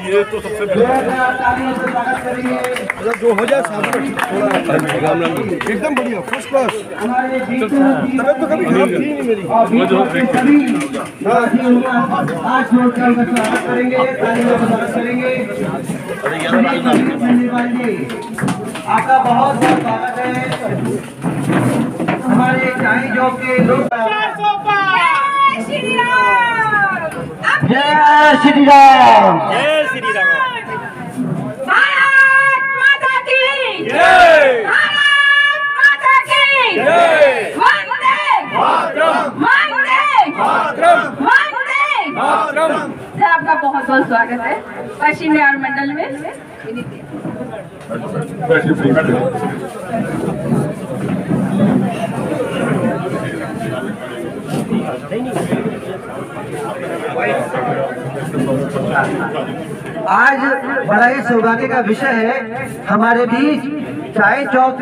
ये तो सबसे मतलब जो हो जाए एकदम बढ़िया फर्स्ट क्लास। तबियत तो कभी खराब थी नहीं मेरी। आपका बहुत बहुत स्वागत है हमारे चाई जो के लोग। जय श्री राम, जय श्री राम। भारत माता की जय, भारत माता की जय। वंदे मातरम, वंदे मातरम, वंदे मातरम। सर आपका बहुत बहुत स्वागत है पश्चिम बिहार मंडल में। आज बड़ा ही सौभाग्य का विषय है हमारे बीच चाय चौक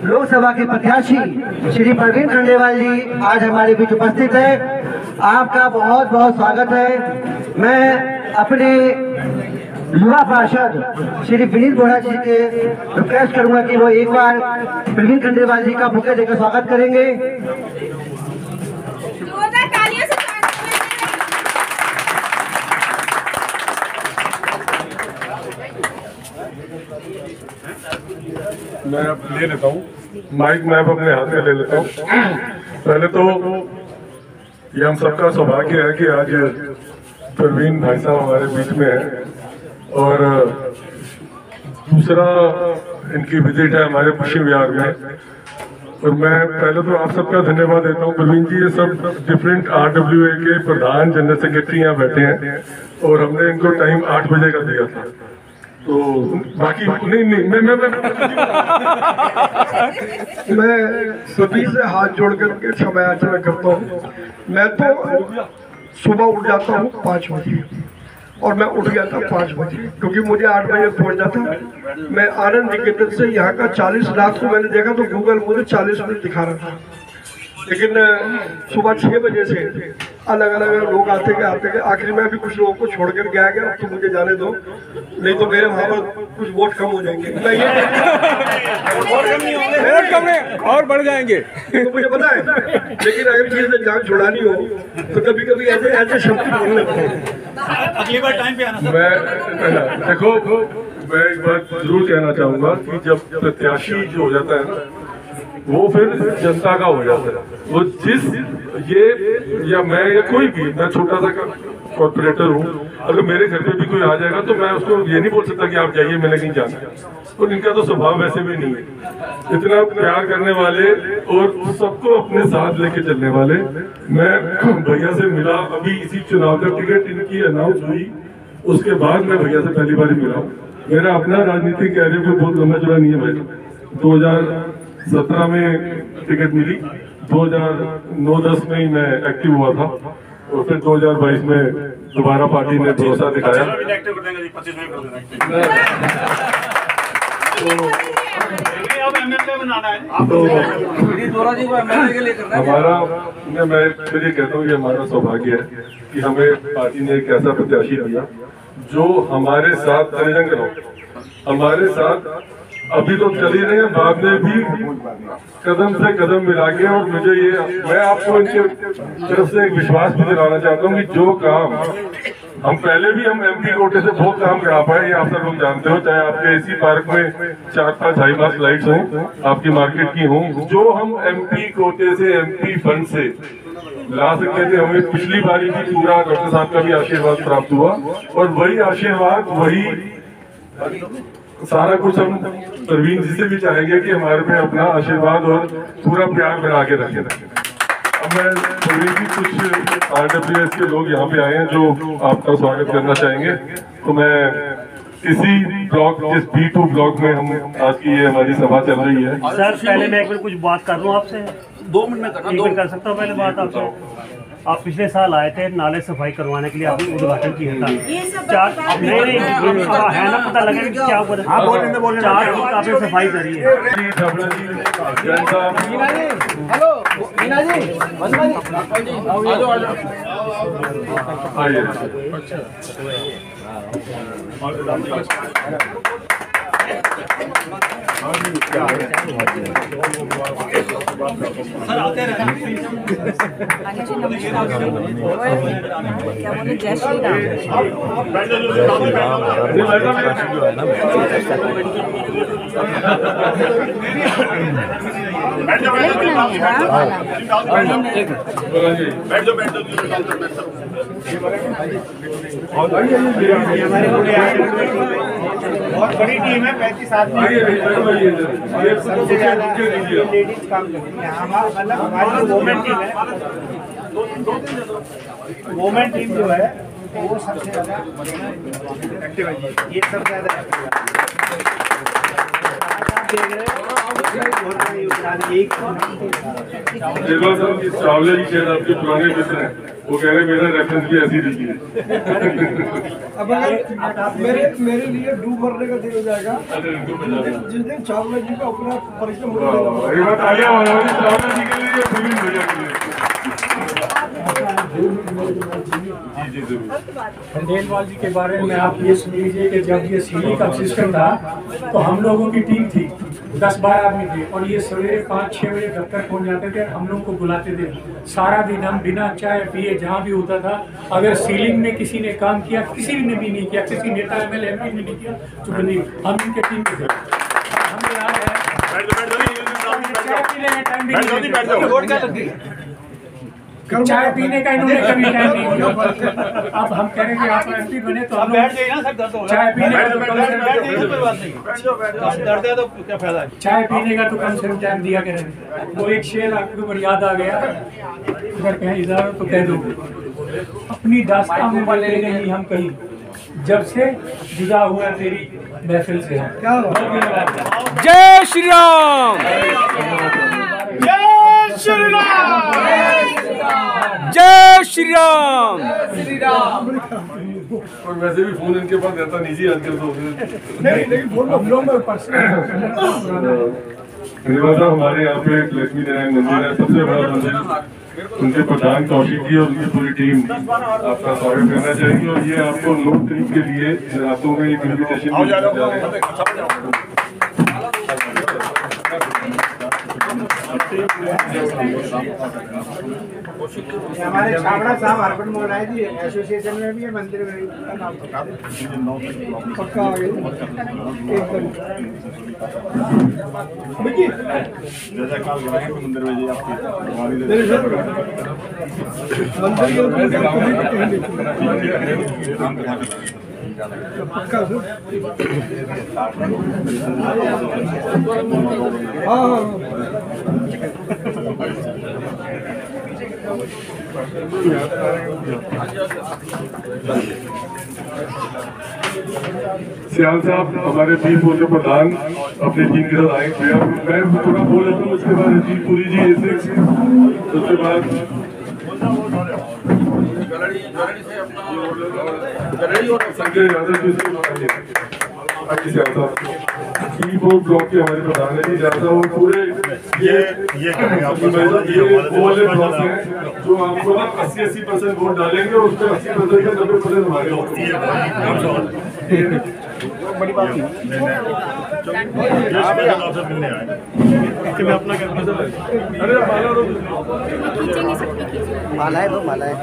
लोकसभा के प्रत्याशी श्री प्रवीण खंडेलवाल जी आज हमारे बीच उपस्थित है। आपका बहुत बहुत स्वागत है। मैं अपने युवा पार्षद श्री विनीत बोरा जी के रिक्वेस्ट करूंगा कि वो एक बार प्रवीण खंडेलवाल जी का बुके देकर स्वागत करेंगे। मैं अब ले लेता हूँ माइक, मैं अब अपने हाथ में ले लेता हूँ। पहले तो ये हम सबका सौभाग्य है कि आज प्रवीण भाई साहब हमारे बीच में है और दूसरा इनकी विजिट है हमारे पश्चिम बिहार में। और मैं पहले तो आप सबका धन्यवाद देता हूँ। प्रवीण जी ये सब डिफरेंट RWA के प्रधान जनरल सेक्रेटरी यहाँ बैठे हैं और हमने इनको टाइम 8 बजे का दिया था। तो बाकी नहीं मैं सभी से हाथ जोड़ करके क्षमा याचना करता हूँ। मैं तो सुबह उठ जाता हूँ 5 बजे और मैं उठ गया था 5 बजे क्योंकि मुझे 8 बजे पहुँचना था। मैं आनंद निकेतन से यहाँ का 40 लाख को मैंने देखा तो गूगल मुझे 40 मिनट दिखा रहा था, लेकिन सुबह 6 बजे से अलग अलग लोग आते गए आखिर में भी कुछ लोगों को छोड़ कर गया गया। तो मुझे जाने दो, नहीं तो मेरे वहाँ पर कुछ वोट कम हो जाएंगे। वोट कम और बढ़ जाएंगे तो मुझे पता है, लेकिन अगर किसी से जान छुड़ानी हो तो कभी कभी ऐसे शब्द बोलने लगते हैं। अगली बार टाइम पे आना। मैं देखो मैं एक बात जरूर कहना चाहूंगा कि जब प्रत्याशी जो हो जाता है ना वो फिर जनता का हो जाता है। वो जिस ये या मैं या कोई भी, मैं छोटा सा कॉर्पोरेटर हूँ, अगर मेरे घर पे भी कोई आ जाएगा तो मैं उसको ये नहीं बोल सकता कि आप जाइए मैंने कहीं जाना है। और इनका तो स्वभाव वैसे भी नहीं है, इतना प्यार करने वाले और सबको अपने साथ लेके चलने वाले। मैं भैया से मिला अभी इसी चुनाव का टिकट इनकी अनाउंस हुई उसके बाद मैं भैया से पहली बार मिला हूँ। मेरा अपना राजनीतिक कैरियर को बहुत लंबा चौड़ा नहीं है भाई। 2017 में टिकट मिली, 2009-10 में ही मैं एक्टिव हुआ था और फिर 2022 में दोबारा पार्टी ने भरोसा दिखाया। हमारा मैं फिर ये कहता हूँ कि हमारा सौभाग्य है कि हमें पार्टी ने एक ऐसा प्रत्याशी दिया जो हमारे साथ जंग रहो, हमारे साथ अभी तो चल ही रहे हैं, बाद में भी कदम से कदम मिला के। और मुझे ये मैं आपको इनके तरफ से एक विश्वास भी दिलाना चाहता हूँ कि जो काम हम पहले भी हम MP कोटे से बहुत काम करा पाए, ये आप सब लोग जानते हो, चाहे आपके इसी पार्क में 4-5 हाई मार्क्स लाइट्स हों, आपकी मार्केट की हों, जो हम MP कोटे से MP फंड से ला सकते थे, हमें पिछली बारी भी पूरा डॉक्टर साहब का भी आशीर्वाद प्राप्त हुआ। और वही आशीर्वाद वही सारा कुछ हम प्रवीण जी से भी चाहेंगे कि हमारे में अपना आशीर्वाद और पूरा प्यार बना के रखें। अब मैं प्रवीण जी कुछ RWS के लोग यहाँ पे आए हैं जो आपका स्वागत करना चाहेंगे। तो मैं इसी ब्लॉक जिस B2 ब्लॉक में हम आज की ये हमारी सभा चल रही है। सर पहले मैं एक बार कुछ बात कर लूँ आपसे, 2 मिनट में कर सकता हूँ पहले बात आपसे। आप पिछले साल आए थे नाले सफाई करवाने के लिए, आपने उद्घाटन किया था। नहीं है ना, पता लगा कि क्या बोले 4 फुट आपने सफाई करी है। हेलो मीना जी, आइए। सर आते रहना। क्या बोले, जय श्री राम। बहुत बड़ी टीम है, 35 आदमी सबसे ज्यादा लेडीज काम करती है। मतलब हमारी वोमेन टीम है, वोमेन टीम जो है वो सबसे ज्यादा एक्टिव है। ये सबसे ज्यादा चावले जी शायद आपके पुराने मित्र हैं, वो कह रहे हैं मेरा रेफरेंस भी ऐसी दीजिए। अब अगर मेरे लिए डूब मरने का दिन हो जाएगा जिस दिन चावला जी का अपना परिश्रम हो जाएगा। चावला जी के लिए फिल्म हो जाएगी। खंडेलवाल जी के बारे में आप ये सुन लीजिए कि जब ये सीढ़ी का सिस्टम था तो हम लोगों की टीम थी, 10-12 आदमी थे, और ये सवेरे 5-6 बजे दफ्तर पहुंच जाते थे। हम लोग को बुलाते थे, सारा दिन हम बिना चाय पिए जहाँ भी होता था, अगर सीलिंग में किसी ने काम किया, किसी ने भी नहीं किया, किसी नेता MLA MP ने नहीं किया, तो नहीं, हम इनके टीम में थे। हमें याद है चाय पीने का इन्होंने कभी टाइम नहीं किया। अब हम कह रहे हैं कि आप MP बने तो हम बैठ जाइए ना सर, चाय पीने का तो क्या फायदा है, चाय पीने का तो कम से कम टाइम दिया करें। वो एक शेर आपके ऊपर याद आ गया, अगर कहीं इधर तो कह दो, अपनी दास्तां में बदले नहीं हम कहीं, जब से जुदा हुआ तेरी महफिल से। जय श्री राम, जय श्री राम, जय श्री राम। और वैसे भी फोन इनके पास रहता निजी आजकल तो हम लोग में हमारे यहाँ पे लक्ष्मी नारायण मंदिर है, सबसे बड़ा मंदिर, उनके प्रधान कौशिक जी और उनकी पूरी टीम आपका स्वागत करना चाहेगी। और ये आपको 9 तारीख के लिए रातों में एक इन्विटेशन जा रहे हैं। हमारे छाबड़ा साहब अर्बन मोहल्ला जी एसोसिएशन में भी है, मंदिर में भी पक्का आ गया पक्का सियाल साहब हमारे पी फोर के प्रधान अपनी टीम के साथ आए। मैं थोड़ा बोल लेता हूँ, उसके बाद जी पुरी जी उसके बाद संजय यादव जी पी4 ब्लॉक के हमारे प्रधान है जी ज्यादा, वो पूरे ये वो वाले ब्लॉक हैं जो आपको ना 80% वोट डालेंगे और उसमें 80% या 90% हमारे बड़ी बात नहीं। मैं अपना माला है, दो माला है।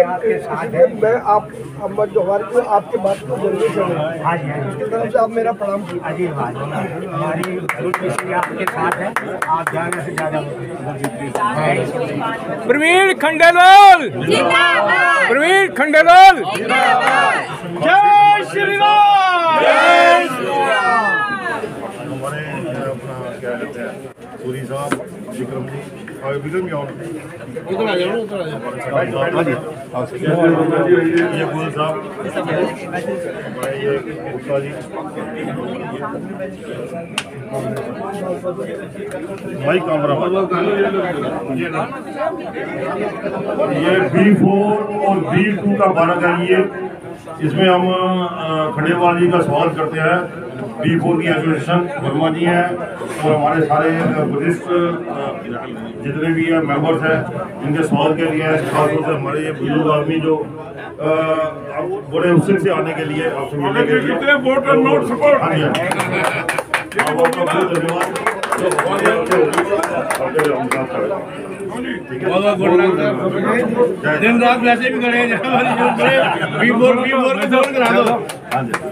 आपके साथ है। मैं आप जो हमारे को आपके बात को जरूर करें, उसकी तरफ से आप मेरा प्रणाम कीजिए। हमारी आपके साथ है, आप ज़्यादा से ज़्यादा प्रवीण खंडेलवाल, प्रवीण खंडेलवाल, जय श्री राम, जय श्री राम। हमारे अपना क्या कहते हैं सूरी साहब, विक्रम जी और विक्रम जी, और उधर आ जाओ, उधर आ जाओ। ये गुरु साहब, ये गुप्ता जी, भाई कामरा, ये B4 और B2 का भारत है। ये इसमें हम खंडेलवाल जी का स्वागत करते हैं। B4 की एसोसिएशन वर्मा जी हैं और हमारे सारे वरिष्ठ जितने भी ये मेंबर्स हैं इनके स्वागत के लिए खासतौर से हमारे ये बुजुर्ग आदमी जो बड़े उत्सुक से आने के लिए आपसे मिलने के लिए हाँ जी आपका बहुत धन्यवाद। दिन रात वैसे भी खड़े हैं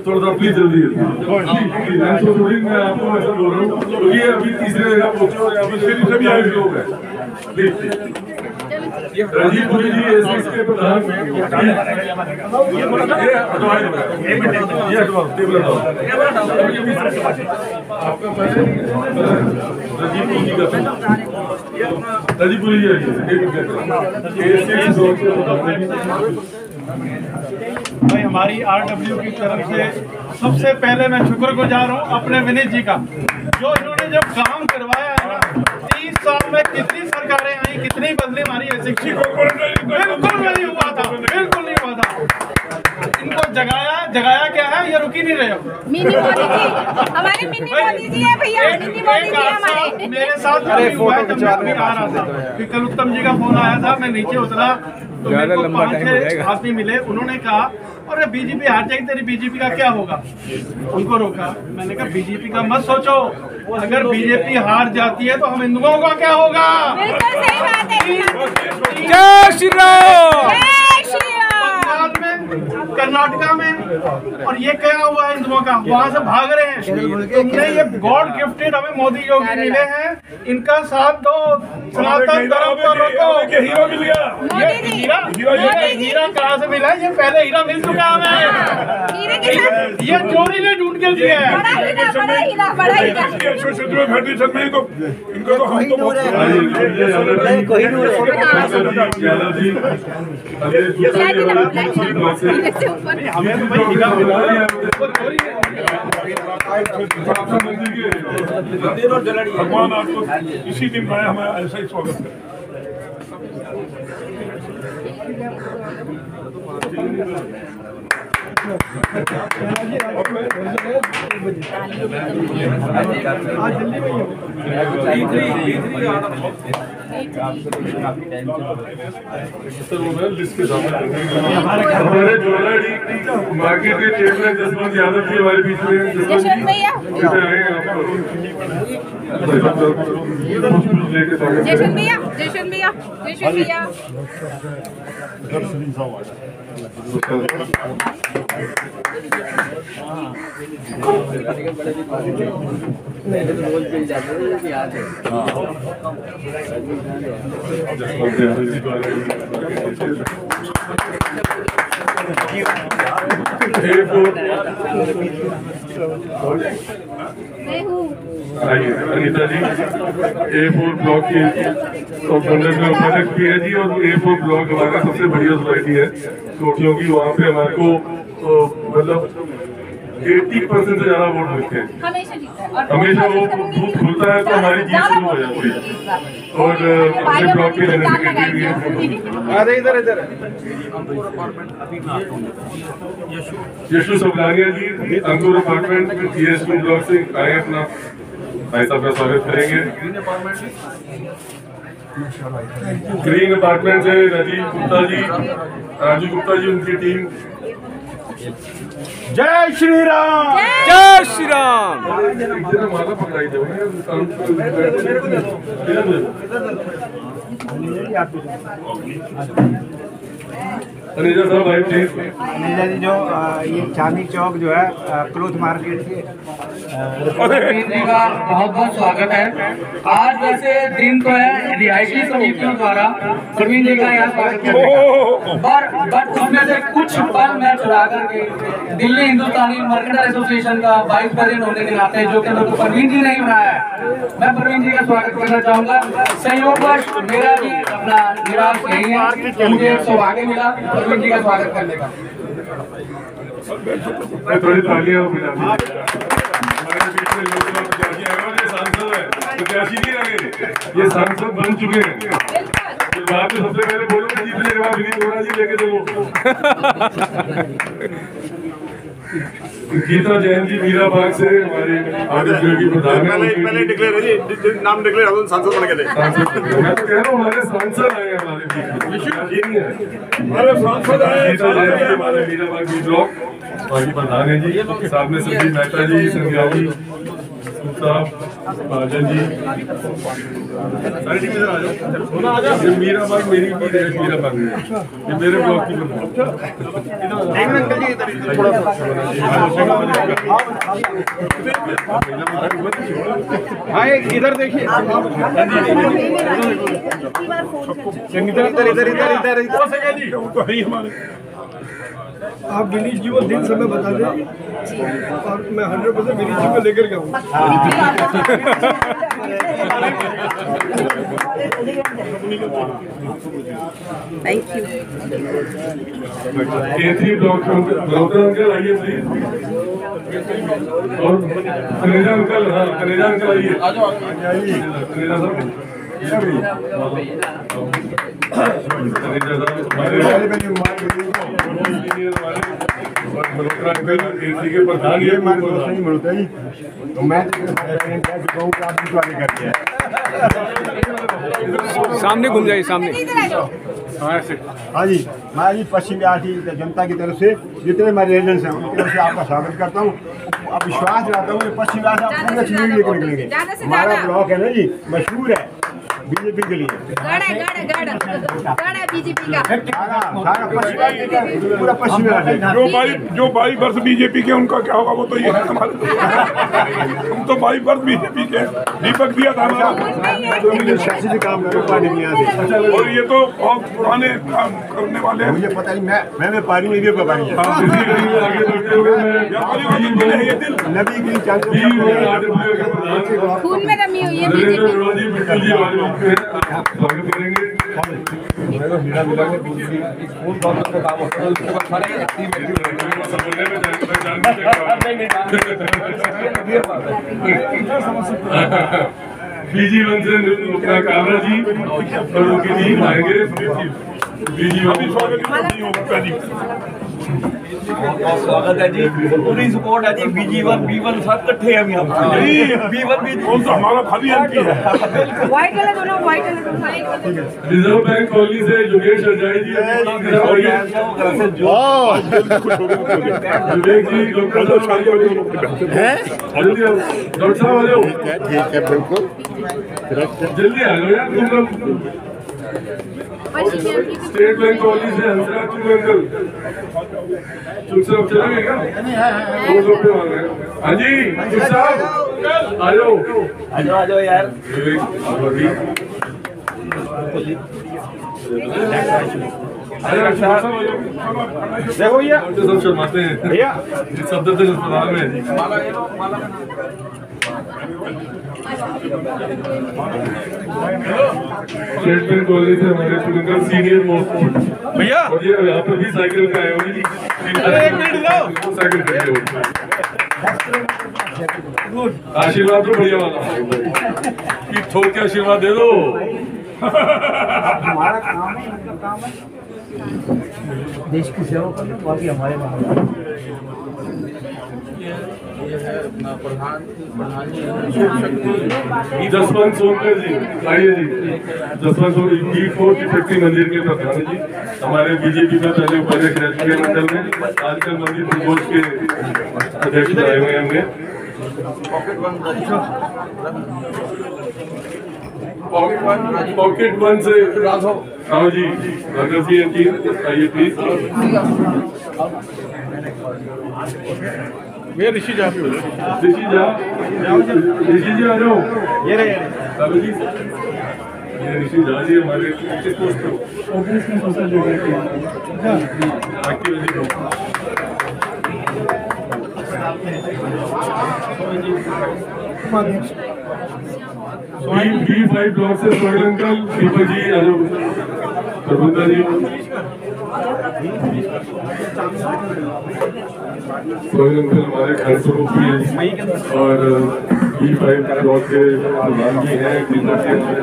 थोड़ा सा प्लीज जल्दी मैं आपको ऐसा बोल रहा हूँ ये अभी तीसरे जगह पहुंचे और यहाँ पे सभी आए लोग हैं। राजीव पुरी जी एसएस के प्रधान राजीव पुरी जी भाई हमारी RW की तरफ से सबसे पहले मैं शुक्रगुजार हूँ अपने विनीत जी का, जो इन्होंने जब काम करवाया है ना 30 साल में कितनी सरकारें आई, कितनी बदली मारी है, बिल्कुल नहीं हुआ था, बिल्कुल नहीं हुआ था। इनको जगाया क्या है, ये रुक ही नहीं रहे। मिनी मोदी जी, हमारे मिनी मोदी जी है भैया, मिनी मोदी जी हमारे। मेरे साथ हुआ है जब मैं अभी आ रहा था कि कल उत्तम जी का फोन आया था, मैं नीचे उतरा तो मेरे को 5-6 आदमी मिले, उन्होंने कहा अरे बीजेपी हार जाएगी, तेरी बीजेपी का क्या होगा। उनको रोका, मैंने कहा बीजेपी का मत सोचो, अगर बीजेपी हार जाती है तो हम हिंदुओं का क्या होगा। बिल्कुल सही बात है। जय श्री राम। पंजाब में, कर्नाटका में, और ये क्या हुआ है हिंदुओं का, वहाँ से भाग रहे हैं। तुमने ये गॉड गिफ्टेड हमें मोदी योगी मिले हैं, इनका साथ दो, सनातन धर्म को रोको। हीरा मिल गया, हीरा कहाँ से मिला? ये पहले हीरा मिल चुका है हमें, ये चोरी ने ढूंढ के दिया है। इनको तो हम भगवान आपको इसी दिन में हमारा ऐसा ही स्वागत करें। हमारे जोलाडी मार्केट के चेयरमैन जसवंत यादव जी हमारे बीच में जशवंत भैया, जशवंत भैया, जशवंत भैया, जशवंत भैया। अनिता जी A4 ब्लॉक के फंडर में उपाध्यक्ष भी है जी, और A4 ब्लॉक हमारा सबसे बढ़िया सोसाइटी है कोटियों की। वहाँ पे हमारे को मतलब 80% से ज्यादा वोट मिलते हैं, हमेशा वो बूथ खुलता है तो हमारी जीत शुरू हो जाती है। और अपने ब्लॉक के जनरल सेक्रेटरी भी इधर यशु सबलानिया जी अंकुर अपार्टमेंट ES2 ब्लॉक से आए, अपना भाई साहब का स्वागत करेंगे। ग्रीन अपार्टमेंट से राजीव गुप्ता जी उनकी टीम। जय श्री राम, जय श्री राम। माला पकड़ाई अनिजा साहब भाई प्लीज। अनिजा जी जो ये चांदनी चौक जो है क्लोथ मार्केट से जी का बहुत बहुत स्वागत है। आज वैसे दिन तो है रिहायशी समितियों द्वारा प्रवीण जी का यहाँ स्वागत करने का, बट उसमें से कुछ पल मैं चुरा करके दिल्ली हिंदुस्तानी मार्केटर एसोसिएशन का वाइस प्रेसिडेंट होने के नाते जो कि प्रवीण जी ने बनाया है, मैं प्रवीण जी का स्वागत करना चाहूँगा। संयोगवश मेरा भी अपना निवास यही है, मुझे सौभाग्य मिला प्रवीण जी का स्वागत करने का। थोड़ी तालियां बजा दी। हमारे बीच में लोकसभा प्रत्याशी आए हैं, ये सांसद है, प्रत्याशी नहीं रहे, ये सांसद बन चुके हैं। तो बात में सबसे पहले बोलूंगा जीतने के बाद विनीत बोरा जी लेके चलो। गीता जैन जी मीराबाग से हमारे आरडब्ल्यू की प्रधान है। पहले डिक्लेयर है जी, नाम डिक्लेयर हो सांसद बन गए। मैं तो कह रहा हूँ हमारे सांसद आए हमारे बीच में, हमारे सांसद आए। गीता जैन जी हमारे मीराबाग बी ब्लॉक हमारी प्रधान है जी, साथ में संजीव मेहता जी, संध्या जी, महाजन जी, सारी टीम इधर आ जाओ। ये मीराबाग मेरी भी है, मीराबाग में ये मेरे ब्लॉक की इधर देखिए, आप गिरीश जी को दिन समय बता दें और मैं 100% गिरीश जी को लेकर गया हूँ। Thank you. केंद्रीय ब्लॉक अंकल आइए प्लीज, और कनेजा अंकल, हाँ कनेजा अंकल आइए, कनेजा साहब, के प्रधान ये मिलता ही तो मैं सामने घूम जाइए, सामने। हाँ जी, मैं जी पश्चिम बिहार की जनता की तरफ से जितने मेरे रेजिडेंट्स हैं उनकी तरफ से आपका स्वागत करता हूँ। अब विश्वास दिलाता हूँ कि पश्चिम बिहार से पूरे चुनाव लेकर निकलेंगे। हमारा ब्लॉक है ना जी, मशहूर है बीजेपी के लिए, बीजेपी का पूरा पश्चिम बिहार। जो 22 वर्ष बीजेपी के उनका क्या होगा वो तो ये हम तो 22 वर्ष बीजेपी के, दीपक दिया था हमारा काम कर, और ये तो बहुत पुराने काम करने वाले हैं। मुझे पता नहीं, मैं पारी में भी पारी नबी की खून में रमी हुई है बीजेपी। स्वागत करेंगे। बीजी वन से अपना कामरा जी और उनकी टीम आएंगे। बीजी वन बहुत स्वागत है जी, पूरी सपोर्ट है जी। BG1 B1 सब इकट्ठे हैं यहाँ पर। B1 B कौन सा हमारा भाभी एमपी है। व्हाइट कलर दोनों, white colour. Reserve bank colony से योगेश अजाई जी, विवेक जी, डॉक्टर साहब आ जाओ, ठीक है, बिल्कुल जल्दी आ जाओ यार तुम। स्टेट बैंक कॉलोनी से हंसराज चुग अंकल, चुग साहब चलेंगे क्या? 2 रुपये मांग रहे हैं। हाँ जी चुग साहब आ जाओ यार। देखो भैया, सब शर्माते हैं भैया, सफदरजंग अस्पताल में है। स्टेट बैंक कॉलेज से हमारे अंकल सीनियर मोस्ट भैया, और ये यहाँ पर भी साइकिल का है जी। एक मिनट दो, साइकिल खड़ी है। आशीर्वाद तो बढ़िया वाला कि ठोक के आशीर्वाद दे दो। हमारा काम है, इनका काम है देश की सेवा करना, बाकी हमारे जसवंत सोनकर जी आइए जी। जसवंत सोनकर शक्ति मंदिर के प्रधान जी, हमारे बीजेपी में पहले उपाध्यक्ष रह चुके मंडल में, आजकल मंदिर प्रकोष्ठ के अध्यक्ष आए हुए हमने। पॉकेट वन से राघव जी, राघव जी एमपी आइए प्लीज। ये ऋषि जा, ऋषि जी आ जाओ। ये ऋषि झा जी हमारे किस पोस्ट B5 ब्लॉक से सोहेल अंकल, दीपक जी आ जाओ। प्रबंधन जी, सोहेल अंकल हमारे घर प्रमुख भी हैं और E5 ब्लॉक के प्रधान भी हैं, जिला के हमारे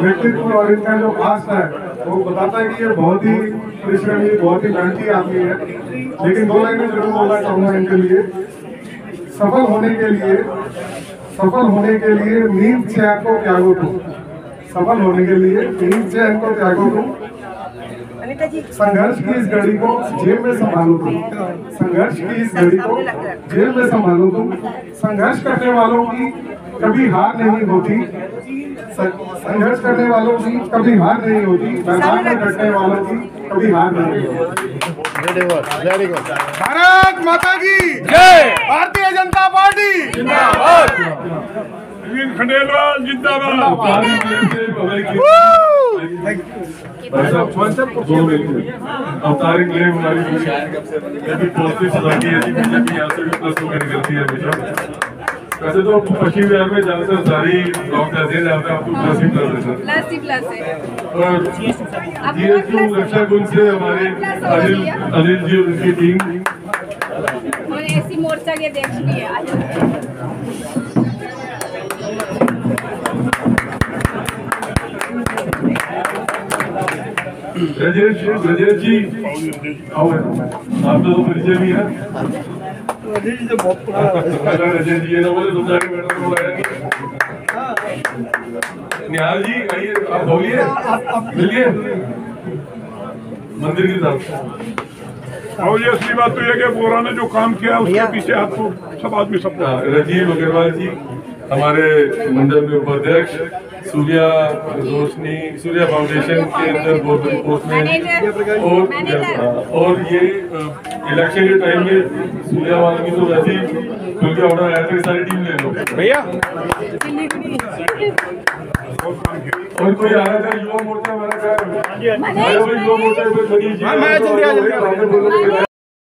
व्यक्तित्व और इनका जो खास है वो बताता है कि ये बहुत ही परिश्रमी, बहुत ही मेहनती आदमी है। लेकिन दो लाइनें जरूर बोलना चाहूंगा इनके लिए। सफल होने के लिए नींद चैन को त्यागो तुम, सफल होने के लिए नींद चैन को त्यागो तुम, संघर्ष की इस घड़ी को जेब में संभालो तुम, संघर्ष की इस घड़ी को जेब में संभालो तुम, संघर्ष करने वालों की कभी हार नहीं होती, संघर्ष करने वालों की कभी हार नहीं होती, मैदान में डटने वालों की कभी हार नहीं होती। Very good. भारत माता की जय। भारतीय जनता पार्टी जिंदाबाद। खंडेलवाल जिंदाबाद। अवतारिक लेव हमारी पॉजिटिव सोसाइटी है, बीजेपी यहाँ से भी प्लस होकर निकलती है हमेशा। वैसे तो पश्चिम बिहार में ज्यादातर सारी ब्लॉक ऐसे हैं जहाँ पे आपको प्लस ही प्लस है। और GSU रक्षा गुण से हमारे अनिल जी और उनकी टीम और ऐसी मोर्चा के अध्यक्ष भी है। ब्रजेश जी आपका तो परिचय भी है। रजेश जी बहुत रजेश जी ना बोले तुम जाके बैठो निहाल जी आइए, आप बोलिए, मिलिए मंदिर की तरफ। और ये असली बात तो ये कि बोरा ने जो काम किया उसके पीछे आपको सब आदमी सब राजीव अग्रवाल जी हमारे मंडल में उपाध्यक्ष, सूर्या रोशनी सूर्या फाउंडेशन के अंदर बहुत बड़ी पोस्ट में, और ये इलेक्शन के टाइम में सूर्या वाला की तो वैसे ही खुल के ऑर्डर आया था, सारी टीम ले लो भैया। और कोई आ रहा था युवा मोर्चा हमारा युवा मोर्चा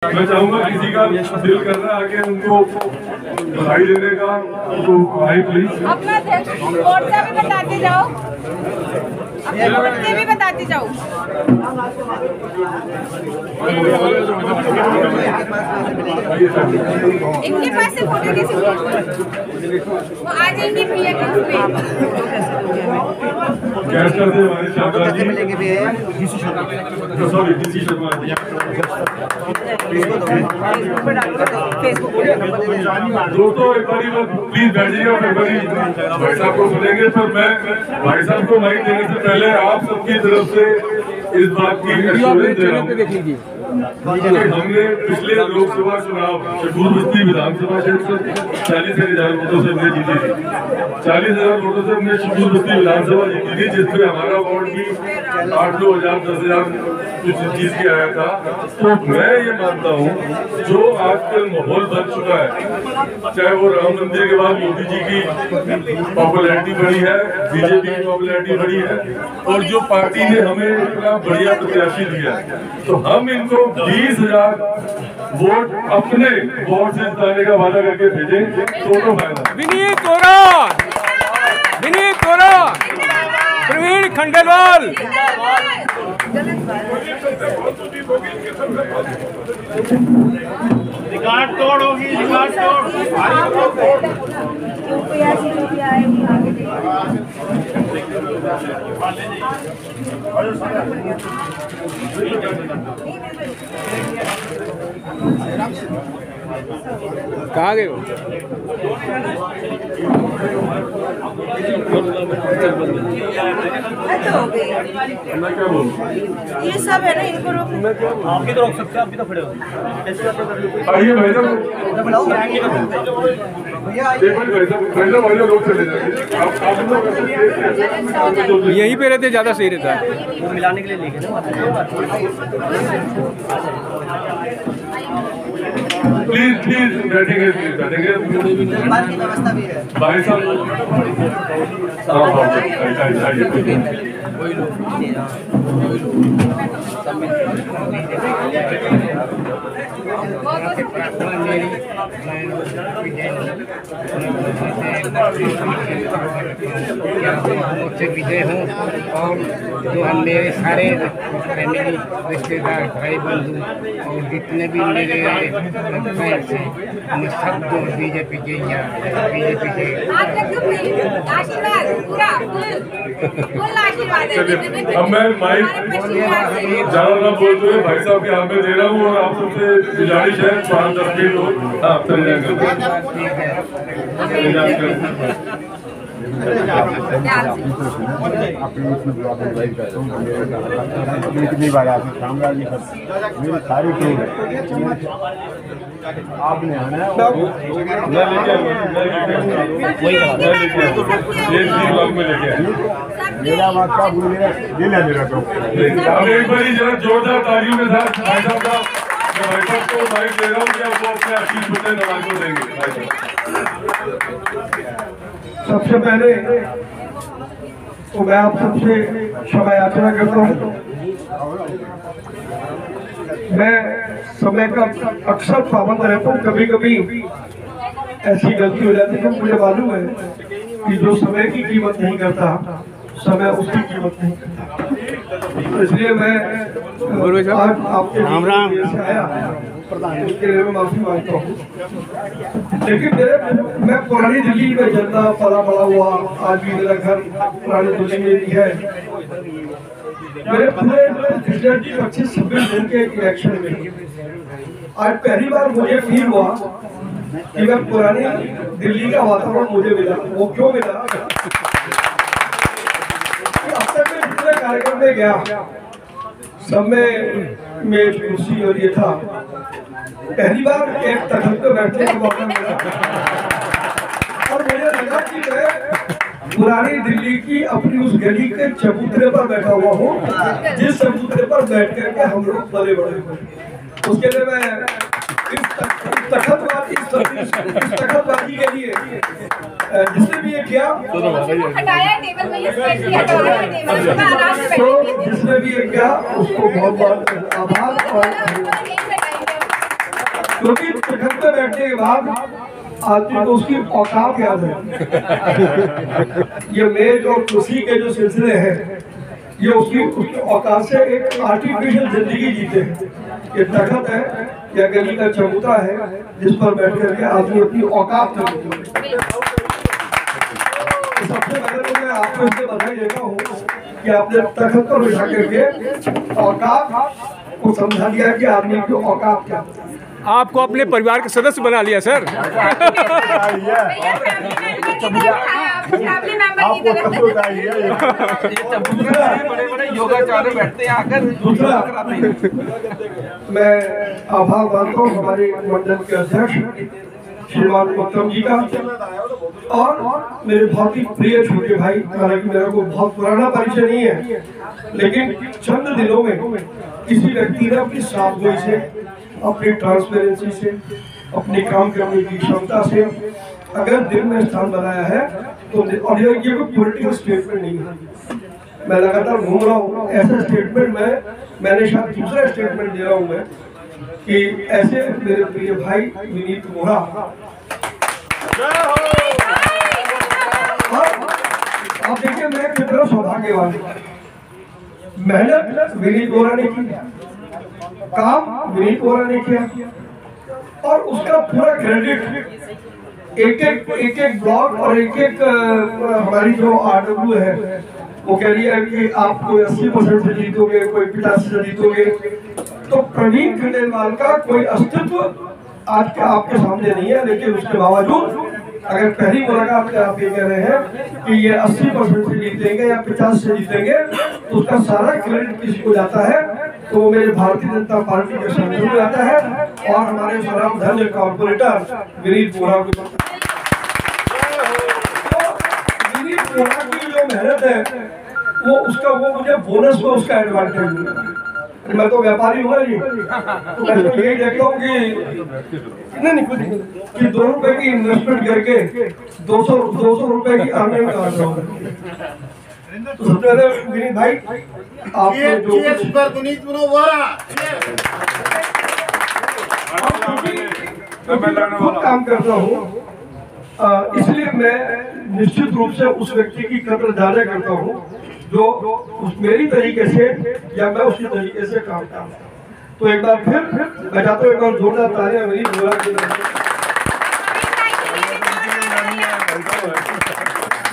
मैं चाहूंगा किसी का दिल कर रहा है आगे उनको बधाई देने का, तो भाई प्लीज अपना मोर्चा भी बताते जाओ, अपने मोर्चे भी बताते जाओ। इनके पास से फोटो किसी वो आ जाएंगे भैया के कैश कर दे हमारे शारदा जी, सॉरी डीसी शर्मा जी। दोस्तों एक बारी प्लीज बैठिएगा, एक बारी भाई साहब को सुनेंगे, पर मैं भाई साहब को माइक देने से पहले आप सबकी तरफ से इस बात की एश्योरेंस दे रहा हूँ हमने पिछले लोकसभा चुनाव शहडोल बस्ती विधानसभा क्षेत्र 40,000 वोटों से हमने जीती थी, 40,000 वोटों से हमने शहडोल बस्ती विधानसभा जीती थी, जिसमें हमारा वोट भी 8-9,000 10,000 कुछ चीज के आया था। तो मैं ये मानता हूँ जो आजकल माहौल बन चुका है, चाहे वो राम मंदिर के बाद मोदी जी की पॉपुलैरिटी बढ़ी है, बीजेपी की पॉपुलैरिटी बढ़ी है, और जो पार्टी ने हमें इतना बढ़िया प्रत्याशी दिया, तो हम इनको 20,000 वोट अपने वोट से जिताने का वादा करके भेजें तो फायदा। विनीत तोरा प्रवीण खंडेलवाल रिकॉर्ड तोड़ होगी, रिकॉर्ड तोड़। कहाँ गए हो? ये सब है ना, इनको रोक आप भी तो रोक सकते हैं, आप भी तो खड़े हो। आइए भाई साहब, लोग चले जाएंगे, यहीं पे रहते ज्यादा सही रहता है। मिलाने के लिए लेके प्लीज प्लीज बैठेंगे, प्लीज बैठेंगे। भाई साहब से विजय हूँ और जो हम मेरे सारे फैमिली रिश्तेदार भाई बंधु और जितने भी मेरे फ्रेंड्स हैं हम सब जो बीजेपी के या बीजेपी के आशीर्वाद पूरा फुल आशीर्वाद है। अब मैं माइक ज्यादा ना बोलते हुए भाई साहब के हाथ में दे रहा हूँ और आप सबसे गुजारिश है 5-10 मिनट हो आप चले जाएंगे। कितनी बार आपने शामराज जी मेरी सारी टीम आपने आना है मेरा वाक्य बोलिए दिल है मेरा। तो अब एक बार जरा जोरदार तालियों के साथ भाई साहब का भाई साहब को माइक दे रहा हूँ कि वो अपने आशीष होते नवाज को देंगे। सबसे पहले तो मैं आप सबसे क्षमा याचना करता हूँ। मैं समय का अक्सर पाबंद रहता हूँ, कभी कभी ऐसी गलती हो जाती है। मुझे मालूम है कि जो समय की कीमत नहीं करता समय उसकी कीमत नहीं करता, इसलिए मैं आज आपके से आया उसके लिए मैं माफी मांगता हूँ। लेकिन मैं पुरानी दिल्ली में जन्मा पला बड़ा हुआ, आज भी मेरा घर पुरानी दिल्ली में भी है। मेरे पूरे 25-26 दिन के इलेक्शन में आज पहली बार मुझे फील हुआ कि मैं पुरानी दिल्ली का वातावरण मुझे मिला। वो क्यों मिला? अब तक मैं जितने कार्यक्रम में गया सब में मेज कुर्सी और ये था, पहली बार एक तखत पे बैठने का मौका मिला और मुझे लगा कि मैं पुरानी दिल्ली की अपनी उस गली के चबूतरे पर बैठा हुआ हूँ, जिस चबूतरे पर बैठ करके हम लोग बड़े बड़े हुए। उसके लिए मैं इस तखतबाजी के लिए जिसने भी ये किया तो जिसने भी ये किया उसको बहुत बहुत आभार। और क्योंकि तखत पे बैठने के बाद आदमी को उसकी औकात याद है। ये मेज और कुर्सी के जो सिलसिले हैं ये उसकी औकात से एक आर्टिफिशियल जिंदगी जीते हैं। ये तखत है या गली का चबूतरा है जिस पर बैठ करके आदमी अपनी औकात में सबसे पहले तो मैं आपको इससे बधाई देता हूँ कि आपने तखत पर बैठा करके औकात को समझा दिया कि आदमी की औकात क्या। आपको अपने परिवार के सदस्य बना लिया सर। बड़े योगाचार्य बैठते हैं आकर। मैं आभार मानता हूँ हमारे मंडल के अध्यक्ष श्रीमान उत्तम जी का और मेरे बहुत ही प्रिय छोटे भाई, हालांकि मेरा को बहुत पुराना परिचय नहीं है, लेकिन चंद दिनों में किसी व्यक्ति ने अपनी साफगोई से, अपनी ट्रांसपेरेंसी से, अपनी काम करने की क्षमता से अगर दिल में स्थान बनाया है तो और ये कोई पॉलिटिकल स्टेटमेंट नहीं है। मैं लगातार घूम रहा हूँ, ऐसा स्टेटमेंट मैंने शायद दूसरा स्टेटमेंट दे रहा हूँ मैं कि ऐसे मेरे प्रिय भाई विनीत मोहरा आप देखिए मैं कितना सौभाग्यवान। मेहनत विनीत मोहरा ने की, काम विनीत मोहरा ने किया और उसका पूरा क्रेडिट एक एक ब्लॉक और एक हमारी जो RW है वो कह रही है कि आप कोई 80% से जीतोगे, कोई 85 से जीतोगे। तो प्रवीण खंडेलवाल का कोई अस्तित्व आज के आपके सामने नहीं है, लेकिन उसके बावजूद अगर पहली मुलाकात में आप ये कह रहे हैं कि ये 80% से जीतेंगे या 50 से जीतेंगे तो उसका सारा क्रेडिट किसी को जाता है, तो वो मेरे भारतीय जनता पार्टी के संगठन में आता है और हमारे स्वराम धन्य कॉर्पोरेटर विनीत मोहरा को। विनीत मोहरा की जो मेहनत है वो मुझे बोनस में उसका एडवांटेज मिला। मैं तो व्यापारी हूँ ना जी, तो मैं तो यही देखता हूँ कि 2 रुपए की इन्वेस्टमेंट करके 200 रुपए की अर्निंग कर रहा हूँ। तो सबसे पहले विनीत भाई आपने जो खुद काम करता हूँ, इसलिए मैं निश्चित रूप से उस व्यक्ति की कदर ज्यादा करता हूँ जो उस मेरी तरीके से या मैं उसी तरीके से काम करता हूँ। तो एक बार फिर बजाते हुए एक बार जोरदार तालियां मेरी बोला के लिए।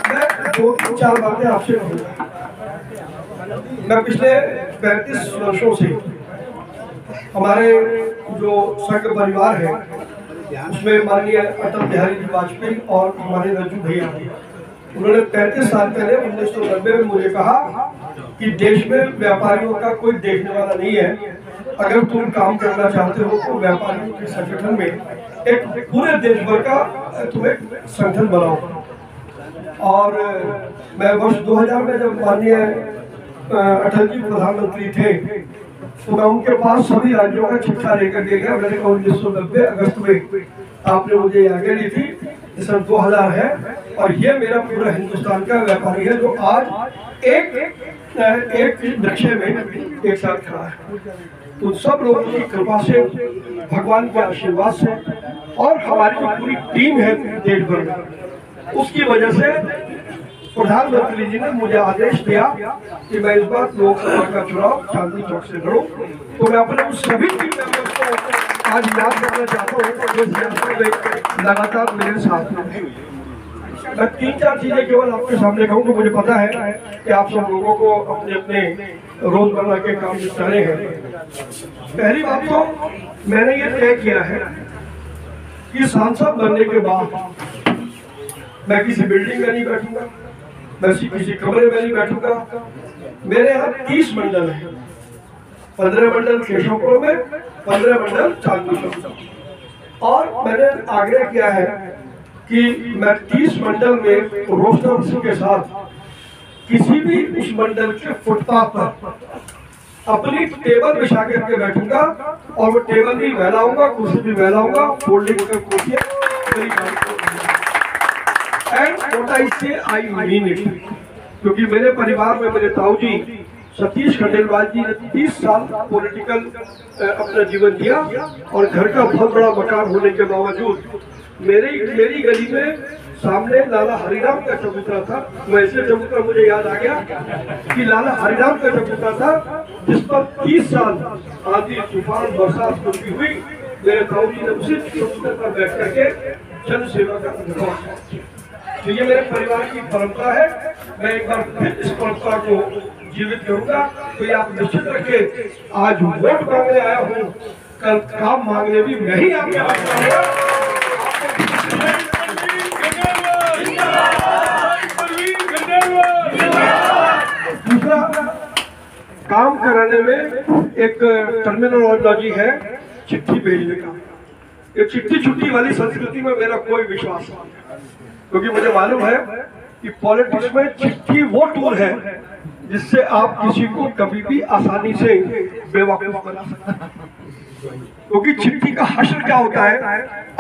मैं 2-4 बातें आपसे कहूँगा। मैं पिछले 35 वर्षों से हमारे जो संघ परिवार है उसमें माननीय अटल बिहारी जी वाजपेयी और हमारे रज्जू भैया, उन्होंने 35 साल पहले 1990 में मुझे कहा कि देश में व्यापारियों का कोई देखने वाला नहीं है, अगर तुम काम करना चाहते हो तो व्यापारियों के संगठन में एक पूरे देश भर का तुम एक संगठन बनाओ। और मैं वर्ष 2000 में जब माननीय अटल जी प्रधानमंत्री थे तो मैं उनके पास सभी राज्यों का चिट्ठा लेकर के गया। मैंने कहा 1990 अगस्त में आपने मुझे आगे दी थी, सन 2000 है और ये मेरा पूरा हिंदुस्तान का व्यापारी है जो आज एक नक्शे में एक साथ खड़ा है। तो सब लोगों की कृपा से, भगवान के आशीर्वाद से और हमारी जो पूरी टीम है देश भर में, उसकी वजह से प्रधानमंत्री जी ने मुझे आदेश दिया कि मैं इस बार लोकसभा का चुनाव चांदनी चौक से लड़ूं। तो मैं अपने उन सभी टीम मेंबर्स को आज याद करना चाहता हूँ जो लगातार मेरे साथ हैं। मैं 3-4 चीजें केवल आपके सामने कहूँगा। मुझे पता है कि आप सब लोगों को अपने अपने रोजमर्रा के काम निपटाने हैं। पहली बात तो मैंने ये तय किया है कि सांसद बनने के बाद मैं किसी बिल्डिंग में नहीं बैठूंगा, मैं किसी कमरे में नहीं बैठूंगा। मेरे यहाँ 30 मंडल है, 15 मंडल केशवपुर में, 15 मंडल चांदनी चौक। और मैंने आग्रह किया है कि मैं 30 मंडल में रोस्टर्स के साथ किसी भी उस मंडल के फुटपाथ पर अपनी टेबल बिछा करके बैठूंगा और वो टेबल भी फैलाऊंगा, कुर्सी भी फैलाऊंगा, फोल्डिंग कर कुर्सियां मेरी एंड व्हाट आई से आई मीन इट। क्योंकि मेरे परिवार में मेरे ताऊजी सतीश खंडेलवाल जी ने 30 साल पॉलिटिकल अपना जीवन दिया और घर का बहुत बड़ा मकान होने के बावजूद मेरी गली में सामने लाला हरिराम का चबूतरा था। वैसे चबूतरा मुझे याद आ गया कि लाला हरिराम का चबूतरा था जिस पर 30 साल आंधी तूफान बरसात कुछ भी हुई, मेरे ताऊजी ने उसी चबूतरे पर बैठ करके जन सेवा का अनुभव। तो ये मेरे परिवार की परंपरा है। मैं एक बार फिर इस परंपरा को जीवित करूंगा। तो ये आप निश्चित रखिए, आज वोट मांगने आया हूँ, कल काम मांगने भी मैं ही आपके पास आऊंगा। दूसरा, काम कराने में एक टर्मिनोलॉजी है चिट्ठी भेजने का। ये चिट्ठी छुट्टी वाली संस्कृति में मेरा कोई विश्वास नहीं, क्योंकि मुझे मालूम है कि पॉलिटिक्स में चिट्ठी वो टूल है जिससे आप किसी को कभी भी आसानी से बेवकूफ बना सकते हैं। क्योंकि चिट्ठी का हश्र क्या होता है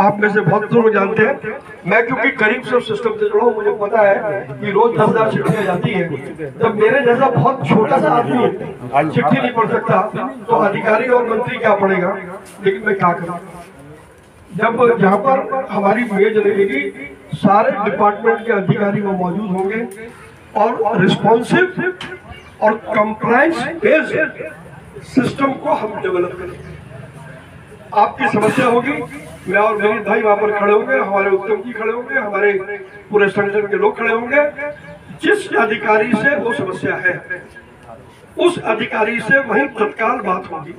आप में से बहुत लोग जानते हैं। मैं क्योंकि करीब से सिस्टम से जुड़ा हूँ, मुझे पता है कि रोज 10,000 चिट्ठियां जाती है। जब मेरे जैसा बहुत छोटा सा आदमी चिट्ठी नहीं पढ़ सकता तो अधिकारी और मंत्री क्या पढ़ेगा। लेकिन मैं क्या करूँ, जब जहाँ पर हमारी मेज लगेगी सारे डिपार्टमेंट के अधिकारी वो मौजूद होंगे और रिस्पॉन्सिव और कंप्लायंस बेस्ड सिस्टम को हम डेवलप करेंगे। आपकी समस्या होगी, मैं और मेरे भाई वहां पर खड़े होंगे, हमारे उत्तम जी खड़े होंगे, हमारे पूरे संगठन के लोग खड़े होंगे। जिस अधिकारी से वो समस्या है उस अधिकारी से वहीं तत्काल बात होगी,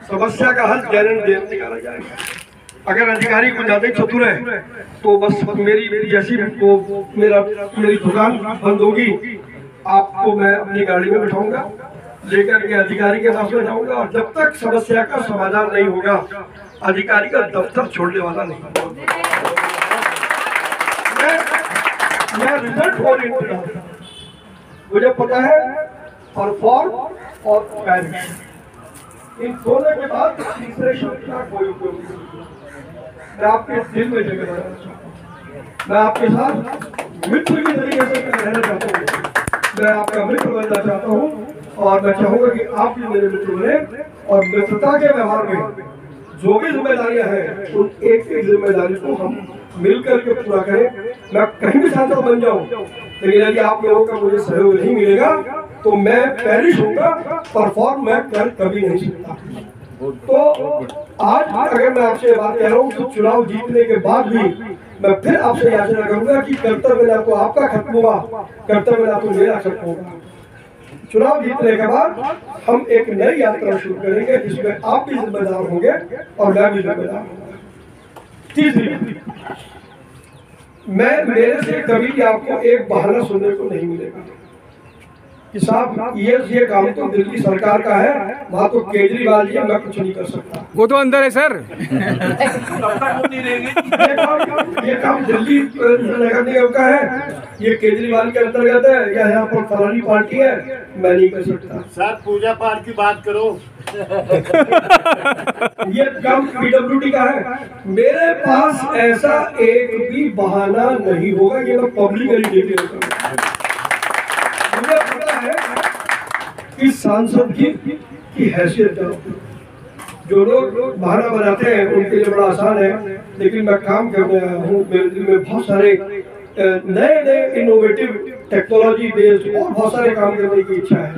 समस्या का हल गारंटी निकाला जाएगा। अगर अधिकारी को ज्यादा चतुर है तो बस मेरी जैसी वो मेरी दुकान बंद होगी, आपको मैं अपनी गाड़ी में बिठाऊंगा, लेकर के अधिकारी के पास में जाऊंगा और जब तक समस्या का समाधान नहीं होगा अधिकारी का दफ्तर छोड़ने वाला नहीं। मैं रिजल्ट ओरिएंटेड, मुझे पता है परफॉर्म और पैरिश इन सोने के बाद तीसरे शब्द का कोई उपयोग नहीं। मैं आपके दिल में जगह रहना चाहता हूँ। मैं आपके साथ मित्र की तरीके से रहना चाहता हूँ। मैं आपका मित्र बनना चाहता हूँ और मैं चाहूंगा कि आप भी मेरे मित्र बने और मित्रता के व्यवहार में जो भी जिम्मेदारियां हैं उन एक एक जिम्मेदारी को हम मिलकर के पूरा करें। मैं कहीं भी सांसद बन जाऊं, लेकिन यदि आप लोगों का मुझे सहयोग नहीं मिलेगा तो मैं पेरिश होऊंगा, परफॉर्म मैं कर कभी नहीं सकता। तो आज अगर मैं आपसे बात कह रहा हूँ तो चुनाव जीतने के बाद भी मैं फिर आपसे याचना करूंगा कि कर्तव्य ना तो आपका खत्म होगा, कर्तव्य ना तो मेरा खत्म होगा। चुनाव जीतने के बाद हम एक नई यात्रा शुरू करेंगे जिसमें आप भी जिम्मेदार होंगे और मैं भी जिम्मेदार होंगे। तीसरी, मैं मेरे से कभी भी आपको एक बहाना सुनने को नहीं मिलेगा कि साहब ये काम तो दिल्ली सरकार का है, वहाँ तो केजरीवाल जी, मैं कुछ नहीं कर सकता। वो तो अंदर है सर। ये काम दिल्ली नगर निगम का है, ये केजरीवाल के अंतर्गत है या यहाँ पर फलानी पार्टी है, मैं नहीं कर सकता। सर पूजा पाठ की बात करो। ये काम पीडब्ल्यूडी का है। मेरे पास ऐसा एक भी बहाना नहीं होगा, ये मैं पब्लिकली डिक्लेयर करूंगा। मुझे पता है कि सांसद की हैसियत जो लोग बहाना बनाते हैं उनके लिए बड़ा आसान है, लेकिन मैं काम करने आया हूँ। मेरे दिल में बहुत सारे नए इनोवेटिव टेक्नोलॉजी बेस्ड और बहुत सारे काम करने की इच्छा है।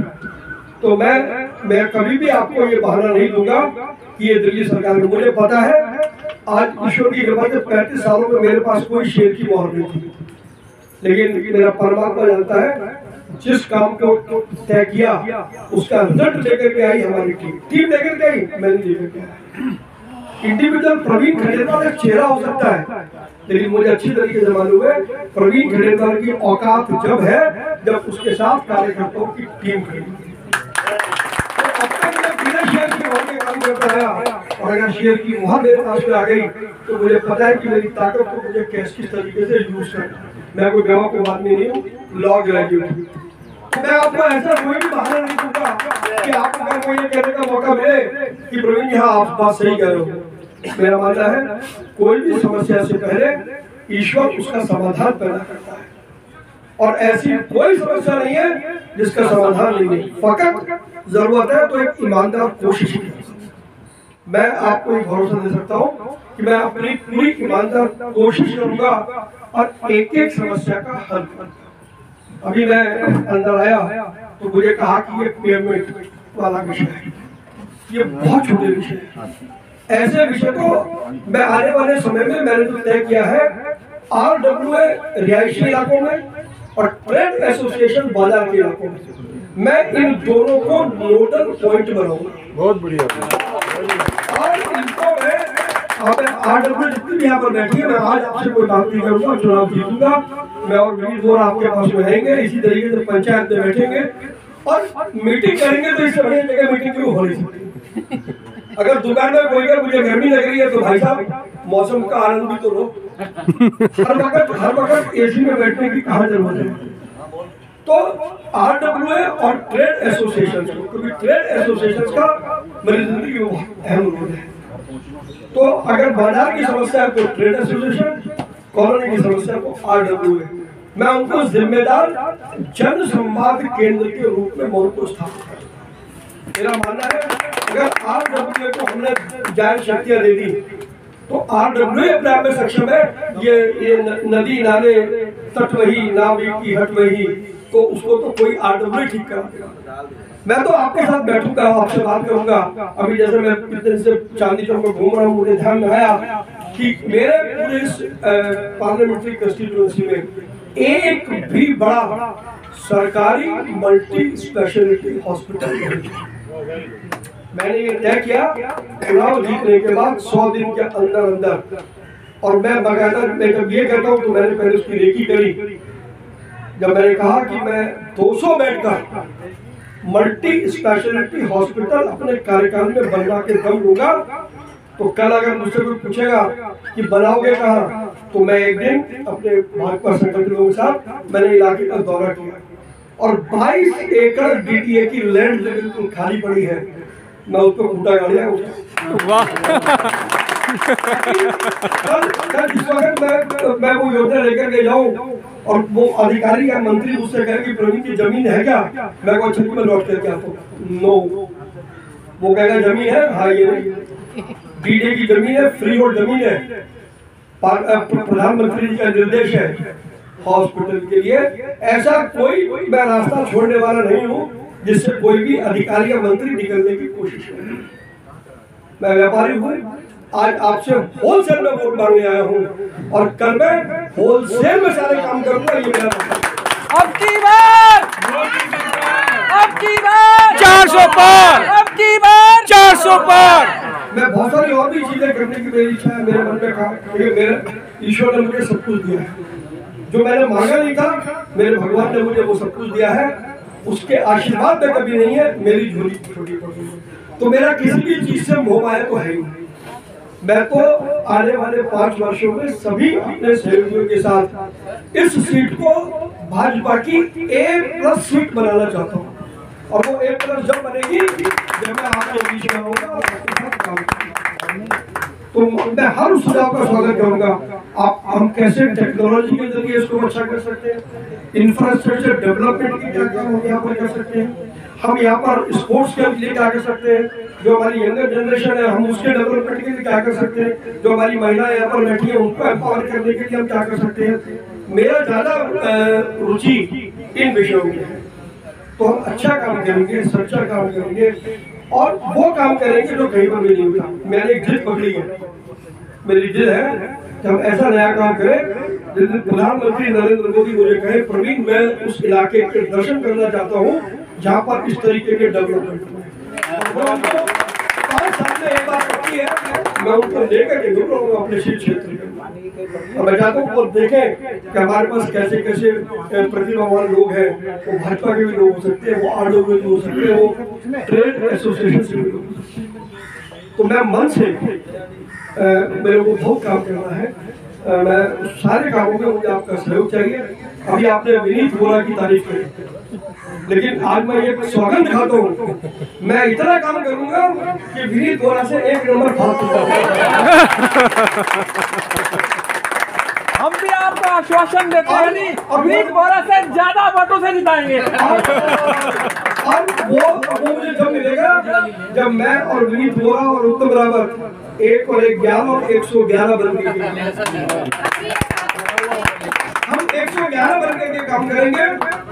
तो मैं कभी भी आपको ये बहाना नहीं दूंगा कि ये दिल्ली सरकार में। मुझे पता है आज ईश्वर की कृपा से 35 सालों में मेरे पास कोई शेर की मोहर नहीं थी, लेकिन मेरा परमात्मा जानता है जिस काम को तय किया उसका रिजल्ट लेकर के आई हमारी टीम लेकर के आई, मैंने लेकर के आया। इंडिविजुअल प्रवीण खंडेलवाल एक चेहरा हो सकता है, लेकिन मुझे अच्छी तरीके से मालूम है प्रवीण खंडेलवाल की औकात जब है जब उसके साथ कार्यकर्ताओं की टीम खड़ी है। शेयर की मोहर में काम करता रहा और अगर शेयर की मोहर मेरे पास में आ गई तो मुझे पता है कि मेरी ताकत को मुझे किस तरीके से यूज करना। मैं कोई बेवकूफ आदमी नहीं हूँ, लॉ ग्रेजुएट। मैं आपको ऐसा कोई भी बहाना नहीं दूंगा कि आपको अगर कोई ये कहने का मौका मिले कि प्रवीण जी हाँ आप बात सही कह रहे हो। मेरा मानना है कोई भी समस्या से पहले ईश्वर उसका समाधान पैदा करता है और ऐसी कोई समस्या नहीं है जिसका समाधान नहीं है, फकत जरूरत है तो एक ईमानदार कोशिश की। मैं आपको एक भरोसा दे सकता हूँ कि मैं अपनी पूरी ईमानदार कोशिश करूंगा और एक एक समस्या का हल करूंगा। अभी मैं अंदर आया तो मुझे कहा कि ये पेमेंट वाला विषय है, ये बहुत छोटे विषय है। ऐसे विषय को मैं आने वाले समय में मैंने जो तय किया है RWA रिहायशी इलाकों में और ट्रेड एसोसिएशन बाजार के इलाकों में, मैं इन दोनों को नोडल पॉइंट बनाऊंगा। बहुत बढ़िया। और इनको मैं RWA जितनी भी यहाँ पर बैठी है, मैं आज आपसे कोई बात नहीं करूंगा, चुनाव जीतूंगा मैं और वीर जोर आपके पास में रहेंगे। इसी तरीके से पंचायत में बैठेंगे और मीटिंग करेंगे तो इससे बढ़िया जगह मीटिंग क्यों हो रही है। अगर दुकान में कोई कर मुझे गर्मी लग रही है तो भाई साहब मौसम का आनंद भी तो लो। हर वक्त एसी में बैठने की कहाँ जरूरत है। तो RWA और ट्रेड एसोसिएशन, क्योंकि ट्रेड एसोसिएशन का मेरी जिंदगी में बहुत अहम रोल है। तो अगर बाजार की समस्या है तो ट्रेड एसोसिएशन, कॉलोनी की समस्या को RWA, मैं उनको जिम्मेदार जन संवाद केंद्र के रूप में मैं उनको स्थापित करूं। मेरा मानना है अगर RWA को हमने जायज शक्तियां दे दी तो RWA अपने आप में सक्षम है। ये नदी नाले तट वही नावी की हट वही, तो उसको तो कोई RWA ठीक करा देगा। मैं तो आपके साथ बैठूंगा, आपसे बात करूंगा। अभी जैसे मैं पिछले दिन से चांदनी चौक में घूम रहा हूँ, मुझे ध्यान में आया कि मेरे पूरे पार्लियामेंट्री कंस्टिट्यूएंसी में एक भी बड़ा सरकारी मल्टी स्पेशलिटी हॉस्पिटल नहीं। मैंने ये तय किया चुनाव जीतने के बाद 100 दिन के अंदर अंदर, और मैं बकायदा मैं जब ये कहता हूँ तो मैंने पहले उसकी रेकी करी। जब मैंने कहा कि मैं 200 बेड का मल्टी स्पेशलिटी हॉस्पिटल अपने कार्यकाल में बनवा के दम लूंगा, तो कल अगर मुझसे कोई पूछेगा कि बनाओगे कहाँ, तो मैं एक दिन अपने भाजपा संगठन लोगों के साथ मैंने इलाके का दौरा किया और 22 एकड़ DTA की लैंड बिल्कुल खाली पड़ी है, मैं उसको खूटा गाड़िया जिस वक्त मैं वो योजना लेकर के जाऊँ और वो अधिकारी या मंत्री मुझसे कहे कि प्रवीण की जमीन है क्या, मैं को अच्छा में लौट करके आता हूँ। नो, वो कहेगा जमीन है, हाँ ये डीडे की जमीन है, फ्री होल्ड जमीन है, प्रधानमंत्री जी का निर्देश है हॉस्पिटल के लिए। ऐसा कोई मैं रास्ता छोड़ने वाला नहीं हूँ जिससे कोई भी अधिकारी या मंत्री निकलने की कोशिश करे। मैं व्यापारी हूँ, आज आपसे होलसेल में वोट मांगने आया हूँ और कल मैं होलसेल में सारे काम करूंगा। ये मेरा अब की बार 400 पार, अब की बार 400 पार। मैं बहुत सारी और भी चीजें करने की मेरी इच्छा है, मेरे मन में कहा क्योंकि मेरे ईश्वर ने मुझे सब कुछ दिया है, जो मैंने मांगा नहीं था मेरे भगवान ने मुझे वो सब कुछ दिया है। उसके आशीर्वाद में कभी नहीं है मेरी झोली छोटी पड़ी, तो मेरा किसी भी चीज से मोह माया तो है ही। मैं तो आने वाले 5 वर्षों में सभी अपने सहयोगियों के साथ इस सीट को भाजपा की A+ सीट बनाना चाहता हूँ, और वो A+ जब बनेगी जब मैं आपके बीच में आऊंगा और आपके साथ काम करूंगा। तो मैं हर उस सुझाव का स्वागत करूंगा। आप हम कैसे टेक्नोलॉजी के जरिए इसको अच्छा कर सकते हैं, इंफ्रास्ट्रक्चर डेवलपमेंट के क्या काम हम यहाँ पर कर सकते हैं, हम यहाँ पर स्पोर्ट्स के लिए क्या कर सकते हैं, जो हमारी यंगर जनरेशन है हम उसके डेवलपमेंट के लिए क्या कर सकते हैं, जो हमारी महिलाएं यहाँ पर बैठी है उनको एम्पावर करने के लिए हम क्या कर सकते हैं। मेरा ज्यादा रुचि इन विषयों में है, तो हम अच्छा काम करेंगे, सच्चा काम करेंगे और वो काम करेंगे जो कहीं पर भी नहीं होता। मैंने एक जिद पकड़ी है, मेरी जिद है कि हम ऐसा नया काम करें जिस दिन प्रधानमंत्री नरेंद्र मोदी मुझे कहे प्रवीण मैं उस इलाके के दर्शन करना चाहता हूँ जहाँ पर इस तरीके के डेवलपमेंट हो। 5 साल में एक बार पक्की है, मैं उनको लेकर के जरूर रहूँगा अपने क्षेत्र में, और मैं चाहता हूँ वो देखें कि हमारे पास कैसे कैसे प्रतिभावान लोग हैं। वो भाजपा के भी लोग हो सकते हैं, वो RW के भी हो सकते हैं, वो ट्रेड एसोसिएशन से भी लोग। तो मैं मन से मेरे को बहुत काम करना है, मैं सारे कामों में मुझे आपका सहयोग चाहिए। अभी आपने विनीत बोरा की तारीफ करी, लेकिन आज मैं ये स्वागत दिखाता हूँ, मैं इतना काम करूंगा कि विनीत बोरा से 1 नंबर हम भी आपको आश्वासन देते हैं और विनीत बोरा से ज्यादा वोटों से जिताएंगे। और वो मुझे जब मिलेगा जब मैं और विनीत बोरा और उत्तम बराबर 1 और 1 11 और 111 बन के हम 111 बन के काम करेंगे।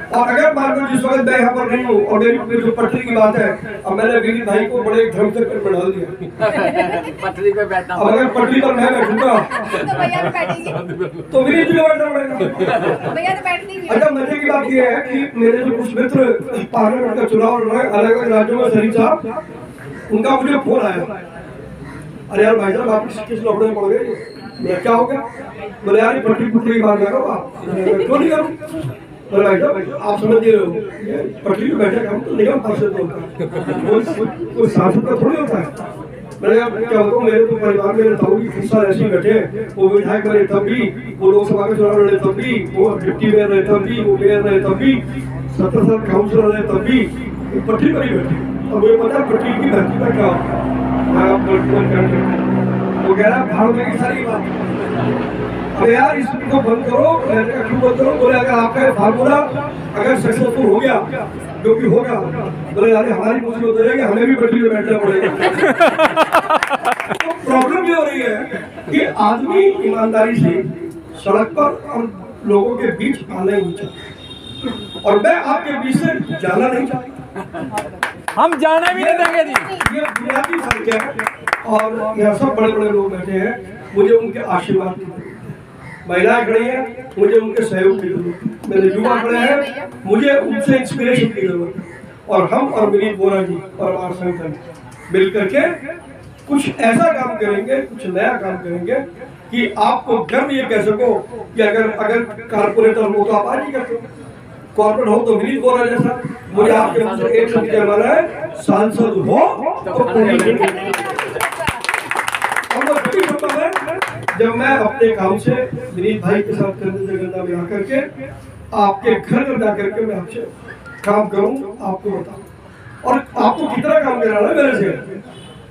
और अगर मान लो जिस वक्त मैं यहाँ पर नहीं हूँ और मेरी जो पटरी की बात है, अब मैंने विनीत भाई को बड़े ढंग से पेट में डाल दिया पटरी पे बैठना, अब अगर पटरी पर मैं बैठूंगा तो विनीत जी बैठना पड़ेगा। अच्छा मजे की बात यह है कि मेरे जो कुछ मित्र पार्लियामेंट का चुनाव लड़ रहे हैं अलग अलग राज्यों में, सरी साहब उनका मुझे फोन आया, अरे यार भाई साहब आप किस लौटने में पड़ गए, क्या हो गया? बोले यार पटरी पुटरी मार लगा आप क्यों नहीं करूँ? बोले भाई साहब आप समझ रहे हो पटरी पे बैठे काम तो निगम पार्षद होता है, कोई सांसद का थोड़ी होता है। मैंने क्या होता मेरे तो परिवार में ताऊ की हिस्सा ऐसे ही बैठे, वो विधायक बने तब भी, वो लोकसभा के चुनाव लड़े तब भी, वो डिप्टी मेयर रहे तब भी, वो मेयर रहे तब भी, 17 साल काउंसिलर रहे तब भी, पटरी पर ही बैठे। और मुझे पता पटरी की धरती पर क्या वो कह रहा भाड़ में की सारी बात। अरे यार इसको बंद करो, क्यों बंद करो? बोले अगर आपका फार्मूला अगर सक्सेसफुल हो गया जो कि होगा, बोले यार हमारी मुसीबत हो जाएगी, हमें भी पटरी में बैठना पड़ेगा। तो प्रॉब्लम ये हो रही है कि आदमी ईमानदारी से सड़क पर और लोगों के बीच आना ही नहीं चाहता, और मैं आपके बीच से जाना नहीं चाहता, हम जाने भी नहीं देंगे जी। ये बुनियादी फर्क है। और यहाँ सब बड़े बड़े लोग बैठे हैं, मुझे उनके आशीर्वाद की जरूरत है। महिलाएं खड़ी हैं, मुझे उनके सहयोग की जरूरत है। मेरे युवा खड़े हैं, मुझे उनसे इंस्पिरेशन की जरूरत है। और हम और विनीत बोरा जी और हमारा संगठन मिल करके कुछ ऐसा काम करेंगे, कुछ नया काम करेंगे कि आपको गर्व ये कह सको कि अगर कारपोरेटर हो तो आप आज ही करते हो, कॉर्पोरेट हो तो विनीत बोरा जैसा। मुझे आपके मुंह से एक शब्द कहना है, सांसद हो तो जब मैं अपने काम से विनीत भाई के साथ कंधा में आकर के आपके घर घर जा करके मैं आपसे काम करूं, आपको बताऊं और आपको कितना काम कराना है मेरे से,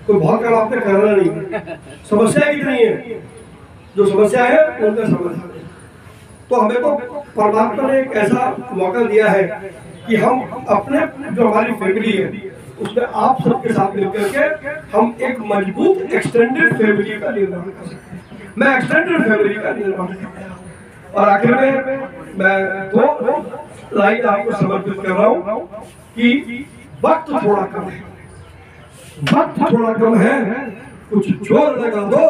कोई बहुत काम आपने करना नहीं। समस्या कितनी है, जो समस्या है उनका समाधान है। तो हमें तो परमात्मा ने एक ऐसा मौका दिया है कि हम अपने जो हमारी फैमिली है उसमें आप सबके साथ मिलकर के हम एक मजबूत एक्सटेंडेड फैमिली का निर्माण कर सकते हैं। मैं एक्सटेंडेड फैमिली का निर्माण कर रहा हूँ और आखिर में मैं 2 लाइन आपको समर्पित कर रहा हूँ कि वक्त थोड़ा कम है, वक्त थोड़ा कम है, कुछ जोर लगा दो,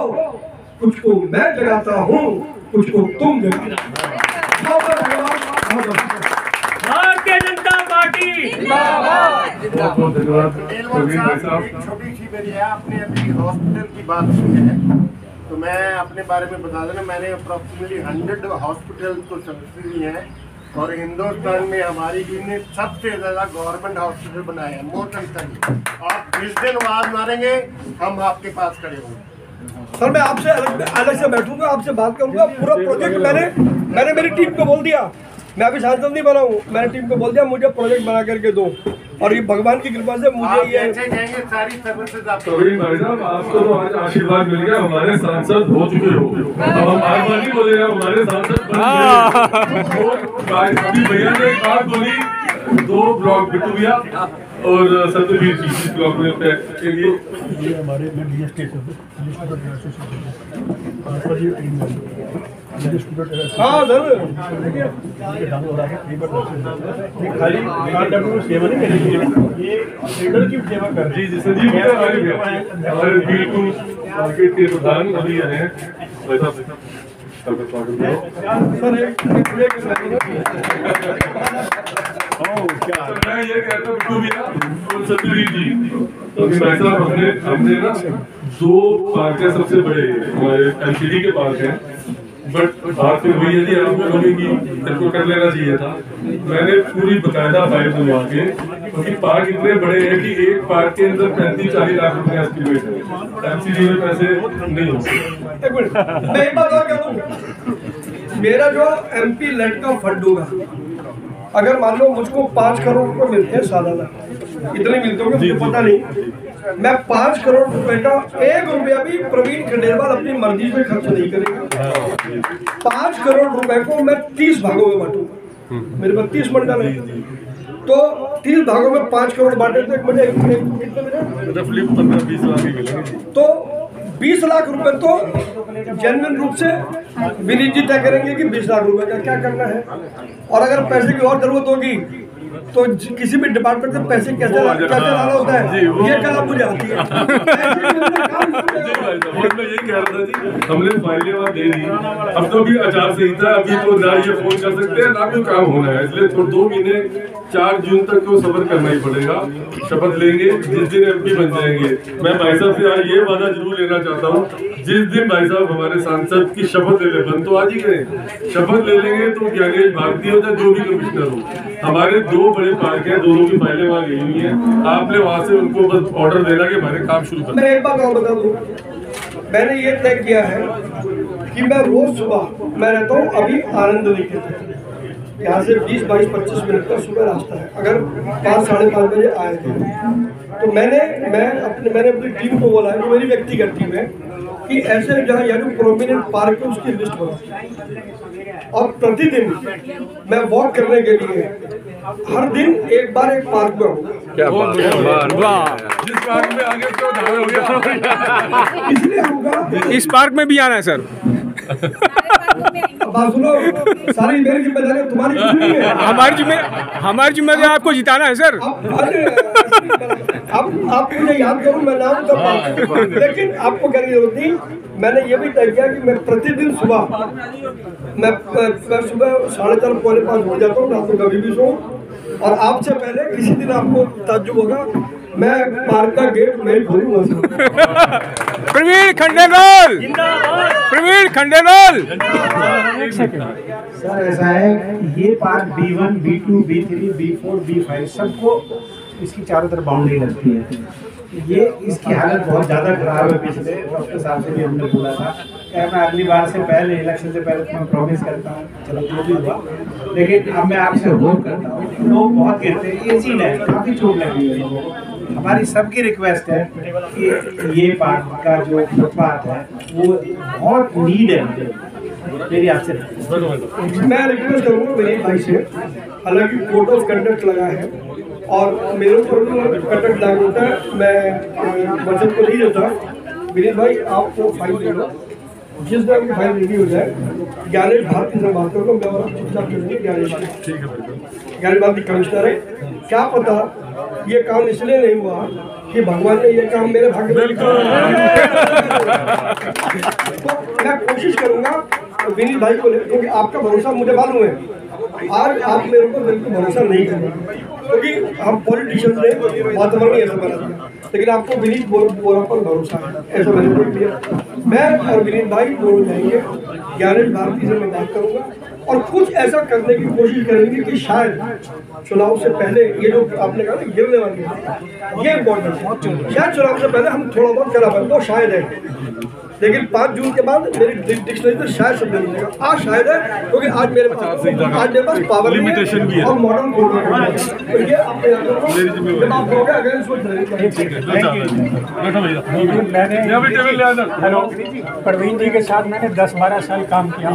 कुछ को मैं जगाता हूँ, कुछ को तुम जगाना। भारतीय जनता पार्टी बहुत बहुत धन्यवाद प्रवीण भाई साहब। छोटी सी मेरी है, आपने अभी हॉस्पिटल की बात की है तो मैं अपने बारे में बता देना, मैंने अप्रॉक्सीमेटली 100 हॉस्पिटल को सर्विस दी है और हिंदुस्तान में हमारी टीम ने सबसे ज्यादा गवर्नमेंट हॉस्पिटल बनाए हैं, मोर देन 10। आप जिस दिन आवाज मारेंगे हम आपके पास खड़े होंगे। सर मैं आपसे अलग से बैठूंगा, आपसे बात करूंगा। पूरा प्रोजेक्ट मैंने मेरी टीम को बोल दिया, मैं अभी सांसद नहीं बना हूँ, मैंने टीम को बोल दिया मुझे प्रोजेक्ट बना करके दो और ये भगवान की कृपा से मुझे ये सारी सर्विसेज आप प्रवीण भाई साहब आपको तो आज आशीर्वाद मिल गया, हमारे सांसद हो चुके हो। अब हम बार बार नहीं बोलेंगे हमारे सांसद बन गए। अभी भैया ने एक बात बोली, 2 ब्लॉक बिट्टू भैया और सत्यवीर जी इस ब्लॉक में ये हमारे हाँ सर खाली सेवा नहीं करनी, ये लीडर की सेवा कर रही जी सर जी हमारे बिल्कुल मार्केट के प्रधान अभी हैं मैं ये कहता हूँ बिट्टू भैया और सत्यवीर जी भाई साहब हमने ना 2 पार्क है सबसे बड़े हमारे एमसीडी के पार्क हैं, बट बात तो हुई है जी आपको कभी की इनको कर लेना चाहिए था। मैंने पूरी बकायदा फाइल बनवा के, क्योंकि पार्क इतने बड़े हैं कि एक पार्क के अंदर 35-40 लाख रुपए एस्टिमेट है, एमसीडी में पैसे नहीं होते। मैं एक बात और कह दूं, मेरा जो MP लेट का फंड होगा, अगर मान लो मुझको 5 करोड़ रुपए मिलते हैं सालाना, इतने मिलते होंगे मुझे पता नहीं, मैं 5 करोड़ रुपए का 1 रुपया भी प्रवीण खंडेलवाल अपनी मर्जी से खर्च नहीं करेगा। 5 करोड़ रुपए को मैं 30 भागों में बांटूंगा, मेरे पास 30 मंडल है, तो 30 भागों में 5 करोड़ बांटे तो एक रफली 15-20 लाख ही मिलेंगे। तो 20 लाख रुपए तो जेन्युइन रूप से विनीत जी तय करेंगे कि 20 लाख रुपए का क्या करना है, और अगर पैसे की और जरूरत होगी तो किसी भी डिपार्टमेंट से पैसे कैसे लाना होता है ये कला मुझे आती है। मैं यही कह रहा था जी, हमने फाइलें वहाँ दे दी, अब तो अभी आचार संहिता, अभी तो ना ये फोन कर सकते हैं ना कोई काम होना है, इसलिए तो 2 महीने 4 जून तक को सफर करना ही पड़ेगा। शपथ लेंगे जिस दिन MP बन जाएंगे। मैं भाई साहब से आज ये वादा जरूर लेना चाहता हूँ, जिस दिन भाई साहब हमारे सांसद की शपथ ले ले, बन तो आज ही गए, शपथ ले लेंगे तो ज्ञानेश भारती होता जो भी कमिश्नर हो, हमारे 2 बड़े पार्क हैं, दोनों की फाइलें वहाँ गई हुई हैं, आपने वहाँ से उनको बस ऑर्डर देना कि हमारे काम शुरू कर। मैं एक बात और बता दूं, मैंने ये तय किया है कि मैं रोज सुबह, मैं रहता हूँ अभी आनंद निकेतन, यहाँ से 20-22-25 मिनट का सुबह रास्ता है, अगर 5-5:30 बजे आए थे तो मैंने अपनी टीम को बोला है, जो मेरी व्यक्तिगत टीम है, कि ऐसे जहाँ या जो प्रोमिनेंट पार्क है उसकी लिस्ट बनाओ और प्रतिदिन मैं वॉक करने के लिए हर दिन एक बार एक पार्क में होगा। क्या बात, जिस पार्क में आगे तो हो गया इसलिए होगा, इस पार्क में भी आना है सर। बात सुनो, सारी मेरी जिम्मेदारी तुम्हारी कुछ नहीं है। हमारी जिम्मेदारी आपको जिताना है सर। अब आप मुझे याद करो, मैं नाम तब, लेकिन आपको कहने की जरूरत नहीं। मैंने ये भी तय किया कि मैं प्रतिदिन सुबह मैं सुबह 4:30-4:45 हो जाता हूँ, रात को कभी भी सो, और आपसे पहले किसी दिन आपको ताज्जुब होगा, मैं पार्क का गेट मैं ही खोलूंगा। प्रवीण खंडेलवाल, प्रवीण खंडेलवाल। सर ऐसा है कि ये park B1, B2, B3, B4, B5 सबको इसकी चारों तरफ बाउंड्री लगती है। ये इसकी हालत बहुत ज़्यादा खराब है। पिछले 10 साल से भी हमने बोला था कि मैं अगली बार से पहले, इलेक्शन से पहले मैं प्रॉमिस करता हूँ, चलो जो भी हुआ, लेकिन अब मैं आपसे होप करता हूँ। लोग बहुत गिरते हैं, ये चीज है, काफ़ी चोट लगी है लोगों को। हमारी सबकी रिक्वेस्ट है कि ये पार्क का जो फुटपाथ है वो बहुत नीड है मेरी आपसे। मैं रिक्वेस्ट करूँगा मेरे भाई से, हालांकि कोड ऑफ कंडक्ट लगा है और मेरे ऊपर कंडक्ट लागू होता है, मैं बचत को नहीं देता। विनीत भाई आपको फाइन दे दो, जिस दिन आपकी फाइन रेडी हो जाए ज्ञानेश भारती से बात करूँगा, मैं और चुपचाप करेंगे। ज्ञानेश भारती कमिश्नर है, क्या पता ये काम इसलिए नहीं हुआ कि भगवान ने ये काम मेरे भाग्य में लिखा। तो मैं कोशिश करूँगा विनीत भाई को, क्योंकि आपका भरोसा मुझे मालूम है, आज आप मेरे को बिल्कुल भरोसा नहीं करेंगे, क्योंकि हम पॉलिटिशियंस ने वातावरण ऐसा बना दिया, लेकिन आपको विनीत बोरा पर भरोसा है, ऐसा मैंने बोल दिया। मैं और विनीत भाई दोनों जाएंगे, ज्ञानेश भारती से मैं बात करूँगा और कुछ ऐसा करने की कोशिश करेंगे कि शायद चुनाव से पहले ये जो आपने कहा ना गिरने वाली, ये इम्पोर्टेंट है, शायद चुनाव से पहले हम थोड़ा बहुत करा पाए, वो शायद है, लेकिन 5 जून के बाद मेरी डिक्शनरी में शायद शब्द नहीं मिलेगा। आज शायद है, क्योंकि आज मेरे पास पावर लिमिटेशन भी है और मॉडर्न कोड है, तो ये आपके जब आप कहोगे अगर सोच हेलो, परवीन जी के साथ मैंने 10-12 साल काम किया।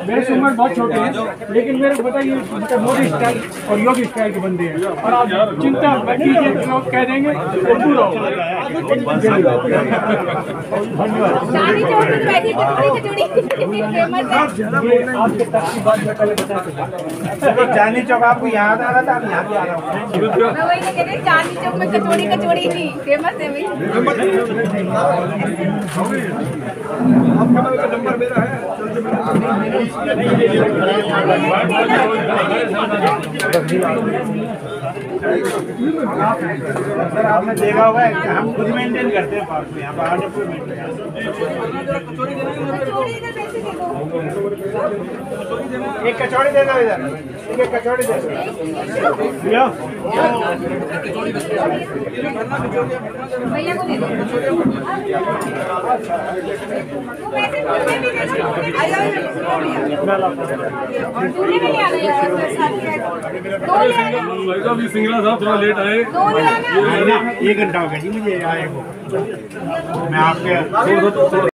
मेरे से उम्र बहुत छोटे हैं, लेकिन मेरे को पता ये मोदी स्टाइल और योगी स्टाइल के बंदे हैं, और आप चिंता लोग कह देंगे तो पूरा चांदनी चौक आपको याद आ रहा था, यहाँ भी आ रहा हूँ। चांदनी चौक में कचौड़ी ही फेमस है आपका नंबर मेरा है। सर आपने देखा होगा हम खुद मेंटेन करते हैं पार्क में, यहाँ पर एक कचौड़ी दे दो इधर, एक कचौड़ी दे दो भैया को दे दो। सिंगला साहब थोड़ा लेट आए, 1 घंटा हो गया जी मुझे आए को। मैं आपके